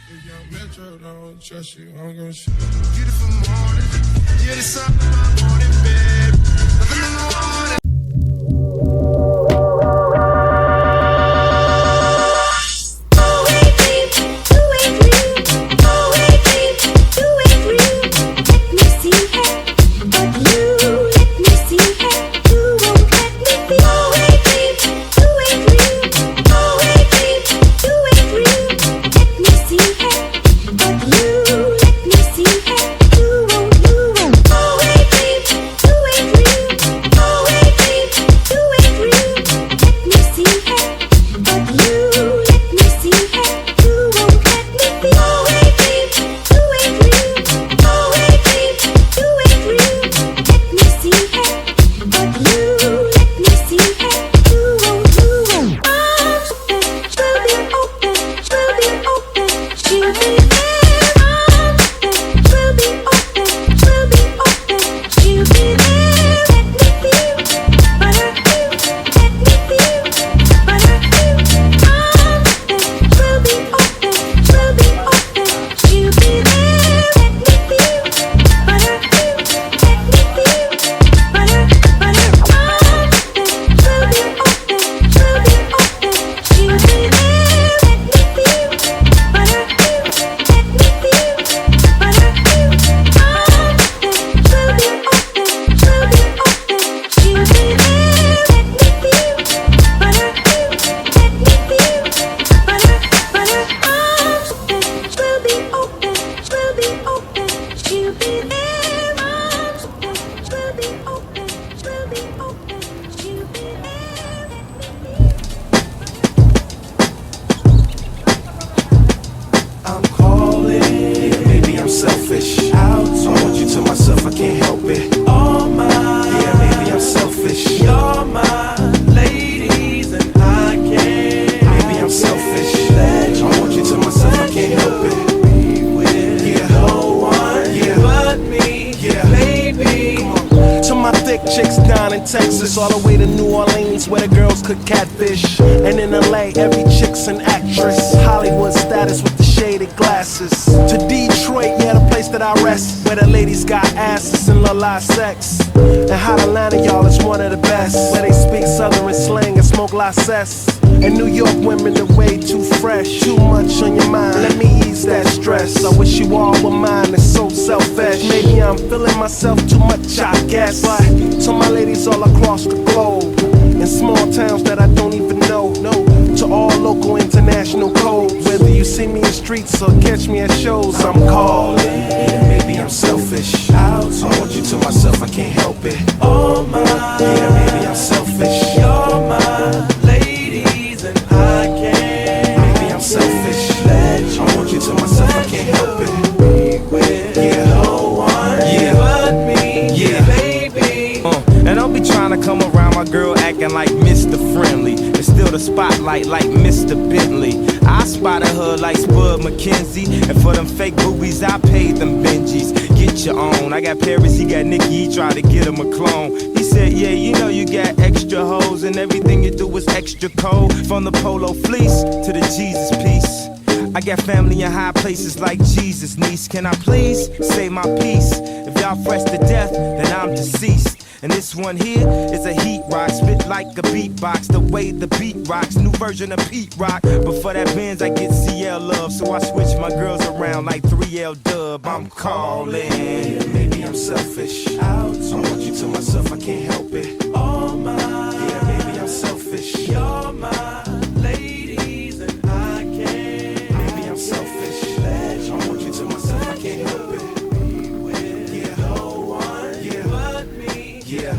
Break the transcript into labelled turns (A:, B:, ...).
A: Metro don't trust you, I'm gonna shoot. Beautiful morning, you're the sun of my morning, babe. Nothing in the water.
B: Chicks down in Texas, all the way to New Orleans, where the girls cook catfish. And in LA, every chick's an actress. Hollywood status with the shaded glasses. To Detroit, yeah, the place that I rest, where the ladies got asses and love live sex. And Hot Atlanta, y'all, is one of the best, where they speak Southern slang and smoke la cess. And New York women are way too fresh. Too much on your mind, let me ease that stress. I wish you all were mine, it's so selfish. Maybe I'm feeling myself too much, I guess. But to my ladies all across the globe, in small towns that I don't even know, to all local international codes. Whether you see me in streets or catch me at shows, I'm calling. Maybe I'm selfish, I want you to myself, I can't help it. Oh my, yeah, maybe I'm selfish. You're my ladies and I can't. Maybe I'm selfish, I want you to myself, I can't help it. Yeah, no one, yeah, but me, yeah, baby.
C: And I'll be trying to come around my girl acting like Mr. Friendly, and still the spotlight like Mr. Bentley. I spotted her like Spud McKenzie, and for them fake boobies I paid them Benjis. Get your own. I got Paris, he got Nicki, he tried to get him a clone. He said, yeah, you know you got extra hoes, and everything you do is extra cold. From the polo fleece to the Jesus piece. I got family in high places like Jesus, niece. Can I please say my piece? If y'all fresh to death, then I'm deceased. And this one here is a heat rock, spit like a beatbox, the way the beat rocks, new version of Pete Rock. But for that Benz I get CL love, so I switch my girls around like 3L Dub. I'm calling.
B: Maybe I'm selfish, I want you to myself, I can't help it. Oh my, yeah, maybe I'm selfish. You're my ladies and I can't. Maybe I'm selfish, I want you to myself, I can't help it. Yeah, no one, yeah, but me, yeah.